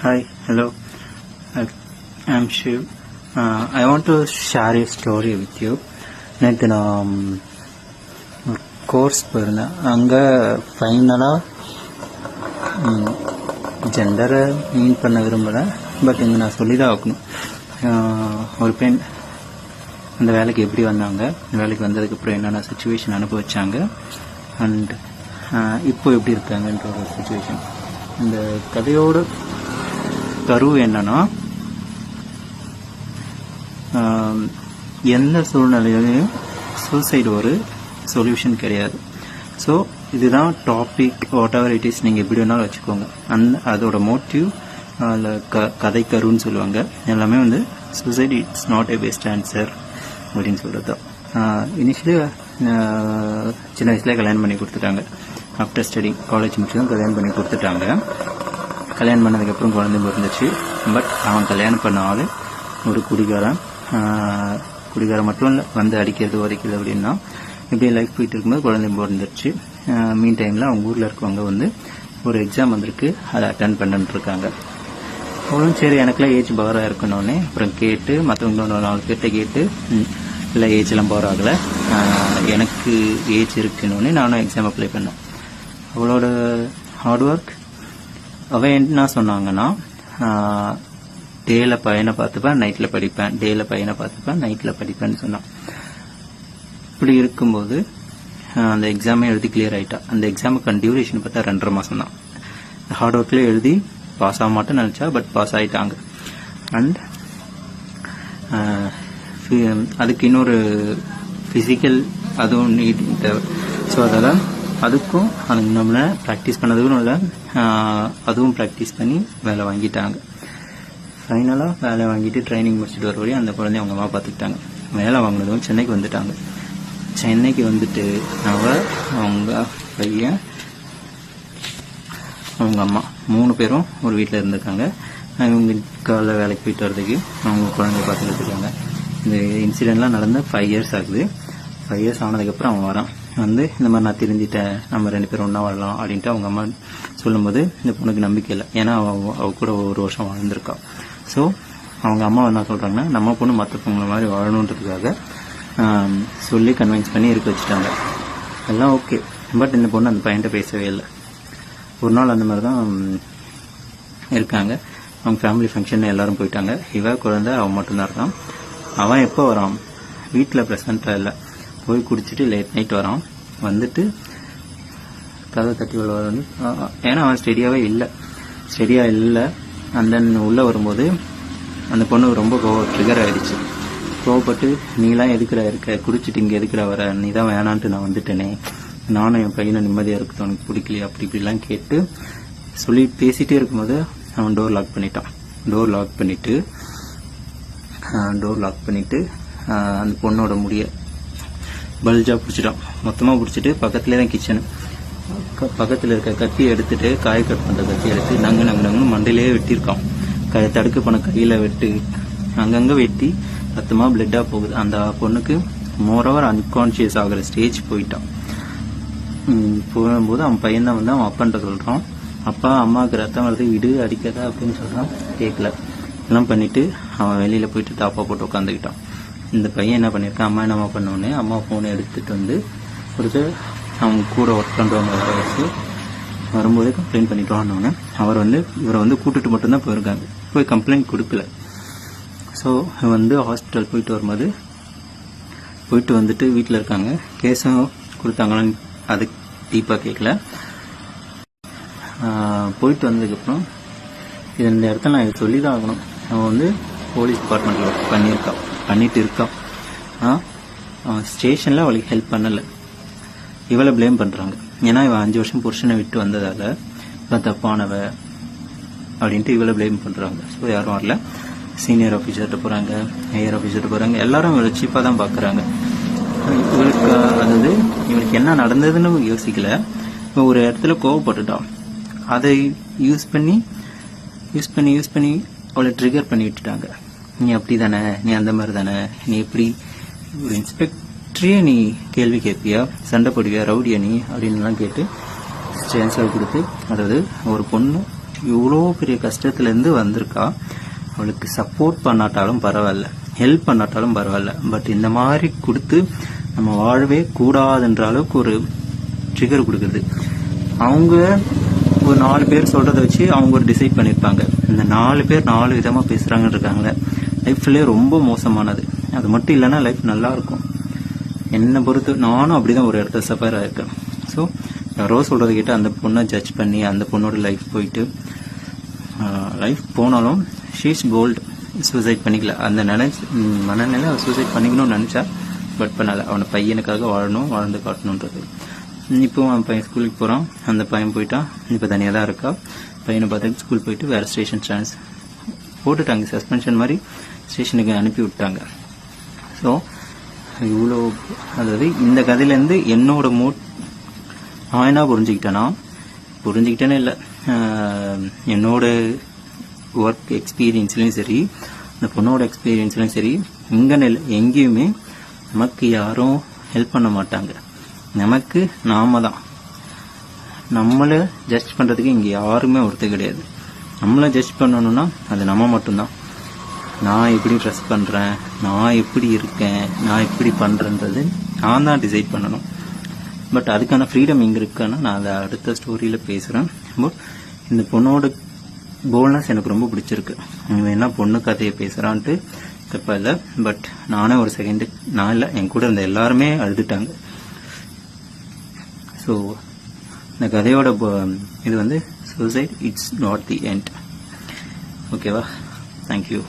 Hi, hello. I'm Shiv. I want to share a story with you. நேற்று நான் course போயிருந்தேன். அங்கே ஃபைனலாக ஜெண்டரை மீன் பண்ண விரும்பலை, பட் இங்கே நான் சொல்லி தான் ஆகணும். ஒரு பெண் அந்த வேலைக்கு எப்படி வந்தாங்க, இந்த வேலைக்கு வந்ததுக்கப்புறம் என்னென்ன சுச்சுவேஷன் அனுபவிச்சாங்க, அண்ட் இப்போ எப்படி இருக்காங்கன்ற ஒரு சுச்சுவேஷன். இந்த கதையோட கரு என்னன்னா, எந்த சூழ்நிலையிலையும் சூசைடு ஒரு சொல்யூஷன் கிடையாது. ஸோ இதுதான் topic, what ever it is, நீங்கள் எப்படி வேணாலும் வச்சுக்கோங்க. அதோட மோட்டிவ் கதை கருன்னு சொல்லுவாங்க. எல்லாமே வந்து suicide it's not a best answer அப்படின்னு சொல்கிறது தான். இனிஷியலி சின்ன வயசுல கல்யாணம் பண்ணி கொடுத்துட்டாங்க. ஆஃப்டர் ஸ்டடி காலேஜ் முடிச்சதும் கல்யாணம் பண்ணி கொடுத்துட்டாங்க. கல்யாணம் பண்ணதுக்கப்புறம் குழந்தை பிறந்துச்சு. பட் அவன் கல்யாணம் பண்ண ஆள் ஒரு குடிகாரன் மட்டும் இல்லை, வந்து அடிக்கிறது உதைக்கிறது அப்படின்னா இப்படியே லைஃப் போயிட்டு இருக்கும்போது குழந்தை பிறந்துருச்சு. மீன் டைமில் அவங்க ஊரில் இருக்கவங்க வந்து ஒரு எக்ஸாம் வந்திருக்கு, அதை அட்டன் பண்ணிட்டுருக்காங்க. அவ்வளோ சரி, எனக்குலாம் ஏஜ் பவராக இருக்கணுன்னே அப்புறம் கேட்டு மற்றவங்களோட 4 பேர்கிட்ட கேட்டு, இல்லை ஏஜ்லாம் பவர் ஆகலை, எனக்கு ஏஜ் இருக்குன்னு நானும் எக்ஸாம் அப்ளை பண்ணேன். அவளோட ஹார்ட் ஒர்க். அவன் என்ன சொன்னாங்கன்னா, டேல பையனை பார்த்துப்பேன், நைட்டில் படிப்பேன், டேல பையனை பார்த்துப்பேன், நைட்டில் படிப்பேன்னு சொன்னான். இப்படி இருக்கும்போது அந்த எக்ஸாமே எழுதி கிளியர் ஆகிட்டா. அந்த எக்ஸாமுக்கான டியூரேஷன் பார்த்தா 2.5 மாதம் தான். ஹார்ட் ஒர்க்லேயே எழுதி பாஸ் ஆக மாட்டேன்னு நினச்சா, பட் பாஸ் ஆகிட்டாங்க. அண்ட் அதுக்கு இன்னொரு ஃபிசிக்கல் அதுவும் நீட் தேவை. ஸோ அதெல்லாம் அதுக்கும் அதுக்கு நம்மளை ப்ராக்டிஸ் பண்ணதுக்கும் இல்லை, அதுவும் ப்ராக்டிஸ் பண்ணி வேலை வாங்கிட்டாங்க. ஃபைனலாக வேலை வாங்கிட்டு ட்ரைனிங் முடிச்சுட்டு வர வரையும் அந்த குழந்தைய அவங்க அம்மா பார்த்துக்கிட்டாங்க. வேலை வாங்கினதும் சென்னைக்கு வந்துட்டாங்க. சென்னைக்கு வந்துட்டு அவங்க பையன், அவங்க அம்மா 3 பேரும் ஒரு வீட்டில் இருந்திருக்காங்க. இவங்க காலைல வேலைக்கு போயிட்டு வர்றதுக்கு அவங்க குழந்தைய பார்த்துக்கிட்டு இருக்காங்க. இந்த இன்சிடென்ட்லாம் நடந்து 5 இயர்ஸ் ஆகுது. 5 இயர்ஸ் ஆனதுக்கப்புறம் அவன் வரான். வந்து இந்த மாதிரி நான் தெரிஞ்சிட்டேன், நம்ம 2 பேரும் ஒன்றா வரலாம் அப்படின்ட்டு அவங்க அம்மா சொல்லும்போது இந்த பொண்ணுக்கு நம்பிக்கை இல்லை. ஏன்னா அவ கூட 1 வருஷம் வாழ்ந்துருக்கா. ஸோ அவங்க அம்மா என்ன சொல்கிறாங்கன்னா, நம்ம பொண்ணு மற்ற பொண்ணுங்களை மாதிரி வாழணுன்றதுக்காக சொல்லி கன்வின்ஸ் பண்ணி இருக்க வச்சுட்டாங்க. எல்லாம் ஓகே. பட் இந்த பொண்ணு அந்த பையன்கிட்ட பேசவே இல்லை. ஒரு நாள் அந்த மாதிரி தான் இருக்காங்க. அவங்க ஃபேமிலி ஃபங்க்ஷன் எல்லாரும் போயிட்டாங்க. குழந்தை அவன் மட்டும்தான் இருக்கான். அவன் எப்போ வரான், வீட்டில் ப்ரெசண்ட்டாக இல்லை, போய் குடிச்சிட்டு லேட் நைட் வரான். வந்துட்டு கதை தட்டி வந்து, ஏன்னா அவன் ஸ்டெடியாக இல்லை. அண்ட் தென் உள்ளே வரும்போது அந்த பொண்ணு ரொம்ப ட்ரிகர் ஆகிடுச்சு. கோவப்பட்டு, நீலாம் இருக்க குடிச்சிட்டு இங்கே எதுக்குற வர, நீ தான் வேணான்ட்டு நான் வந்துட்டேனே, நானும் என் பையனை நிம்மதியாக இருக்குது, உனக்கு பிடிக்கலையா அப்படி இப்படிலாம் கேட்டு சொல்லி பேசிகிட்டே இருக்கும்போது அவன் டோர் லாக் பண்ணிவிட்டு அந்த பொண்ணோட முடிய பல்ஜாக பிடிச்சிட்டான். மொத்தமாக பிடிச்சிட்டு பக்கத்துலேயே தான் கிச்சனு, பக்கத்தில் இருக்க கத்தியை எடுத்துட்டு, காய் கட் பண்ணுற கத்தியை எடுத்து நங்குன்னு மண்டையிலேயே வெட்டியிருக்கான். தடுக்க போன கையில் வெட்டு அங்கங்கே வெட்டி ரத்தமாக பிளட்டாக போகுது. அந்த பொண்ணுக்கு மோரோவர் அன்கான்ஷியஸ் ஆகிற ஸ்டேஜ் போயிட்டான். போகும்போது அவன் பையன் தான் வந்து அவன் அப்பான்ட்ட சொல்கிறான், அப்பா அம்மாவுக்கு ரத்தம் வருது, விடு, அடிக்காத அப்படின்னு சொல்கிறான். கேட்கல. எல்லாம் பண்ணிவிட்டு அவன் வெளியில் போயிட்டு தாப்பா போட்டு உட்காந்துக்கிட்டான். இந்த பையன் என்ன பண்ணியிருக்கான், அம்மா என்னம்மா பண்ணோடனே அம்மா ஃபோனை எடுத்துகிட்டு வந்து கொடுத்து அவங்க கூட ஒர்க் பண்ணுறவங்க வர வச்சு வரும்போதே கம்ப்ளைண்ட் பண்ணிட்டு வாங்கினோன்னே இவரை வந்து கூட்டுட்டு மட்டும்தான் போயிருக்காங்க, போய் கம்ப்ளைண்ட் கொடுக்கல. ஸோ வந்து ஹாஸ்பிட்டல் போயிட்டு வந்துட்டு வீட்டில் இருக்காங்க. கேஸும் கொடுத்தாங்களான்னு அது டீப்பாக கேட்கல. போயிட்டு வந்ததுக்கப்புறம் இந்த இடத்துல நான் இதை சொல்லி தான் ஆகணும். அவன் வந்து போலீஸ் டிபார்ட்மெண்ட்டில் ஒர்க் பண்ணிட்டு இருக்கான். அவன் ஸ்டேஷனில் அவளுக்கு ஹெல்ப் பண்ணலை. இவளை ப்ளேம் பண்ணுறாங்க. ஏன்னா இவன் 5 வருஷம் புருஷனை விட்டு வந்ததால் இவன் தப்பானவ அப்படின்ட்டு இவளை ப்ளேம் பண்ணுறாங்க. ஸோ யாரும் வரல. சீனியர் ஆஃபீஸர்கிட்ட போகிறாங்க, ஹையர் ஆஃபீஸர்கிட்ட போகிறாங்க. எல்லாரும் இவளை சீப்பாக தான் பார்க்குறாங்க. இவளுக்கு என்ன நடந்ததுன்னு யோசிக்கல. இப்போ ஒரு இடத்துல கோவப்பட்டுட்டான். அதை யூஸ் பண்ணி அவளை ட்ரிகர் பண்ணி விட்டுட்டாங்க. நீ அப்படி தானே, நீ அந்த மாதிரி தானே, நீ எப்படி ஒரு இன்ஸ்பெக்டரே நீ கேள்வி கேட்பியா, சண்டை போடுவியா, ரவுடியா நீ அப்படின்லாம் கேட்டு சான்ஸாக கொடுத்து, அதாவது ஒரு பொண்ணு இவ்வளோ பெரிய கஷ்டத்துலேருந்து வந்திருக்கா. அவளுக்கு சப்போர்ட் பண்ணாட்டாலும் பரவாயில்ல, ஹெல்ப் பண்ணாட்டாலும் பரவாயில்ல, பட் இந்த மாதிரி கொடுத்து நம்ம வாழவே கூடாதுன்ற அளவுக்கு ஒரு ட்ரிகர் கொடுக்குது. அவங்க ஒரு 4 பேர் சொல்றதை வச்சு அவங்க ஒரு டிசைட் பண்ணியிருப்பாங்க. இந்த 4 பேர் 4 விதமாக பேசுகிறாங்கன்னு இருக்காங்க. லைஃப்லேயே ரொம்ப மோசமானது. அது மட்டும் இல்லைன்னா லைஃப் நல்லா இருக்கும். என்னை பொறுத்து நானும் அப்படிதான் ஒரு இடத்துல சஃபர் ஆயிருக்கேன். ஸோ யாரோ சொல்றதை கேட்டு அந்த பொண்ணை ஜட்ஜ் பண்ணி அந்த பொண்ணோட லைஃப் போயிட்டு லைஃப் போனாலும் ஷீஸ் கோல்டு. சூசைட் பண்ணிக்கல, அந்த மனநிலை அவள் சூசைட் பண்ணிக்கணும்னு நினச்சா, பட் பண்ணல. அவனை பையனுக்காக வாழணும், வாழ்ந்து காட்டணுன்றது. இப்போ அவன் பையன் ஸ்கூலுக்கு போகிறான். அந்த பையன் போயிட்டான், இப்போ தனியாக தான் இருக்கா. பையனை பார்த்து ஸ்கூல் போயிட்டு வேறு ஸ்டேஷன் சான்ஸ் போட்டுட்டாங்க, சஸ்பென்ஷன் மாதிரி ஸ்டேஷனுக்கு அனுப்பி விட்டாங்க. ஸோ இவ்வளோ, அதாவது இந்த கதையிலேருந்து என்னோட நான் என்ன புரிஞ்சுக்கிட்டேனே இல்லை, என்னோட ஒர்க் எக்ஸ்பீரியன்ஸ்லையும் சரி, இந்த பொண்ணோட எக்ஸ்பீரியன்ஸ்லையும் சரி, எங்கேயுமே நமக்கு யாரும் ஹெல்ப் பண்ண மாட்டாங்க. நமக்கு நாம தான். நம்மளை ஜட்ஜ் பண்ணுறதுக்கு இங்கே யாருமே ஒருத்தர் கிடையாது. நம்மளை ஜட்ஜ் பண்ணணும்னா அது நம்ம மட்டும்தான். நான் எப்படி ட்ரெஸ் பண்ணுறேன், நான் எப்படி இருக்கேன், நான் எப்படி பண்ணுறேன்றது நான் தான் டிசைட் பண்ணணும். பட் அதுக்கான ஃப்ரீடம் எங்கே இருக்குன்னா நான் அதை அடுத்த ஸ்டோரியில் பேசுகிறேன். பட் இந்த பொண்ணோட போல்னஸ் எனக்கு ரொம்ப பிடிச்சிருக்கு. இவன் என்ன பொண்ணு கதையை பேசுகிறான்ட்டு தப்பா இல்லை, பட் நானே ஒரு செகண்டு, நான் இல்லை, என் கூட இருந்த எல்லாருமே அழுதுட்டாங்க. ஸோ இந்த கதையோட இது suicide it's not the end. ஓகேவா? தேங்க்யூ.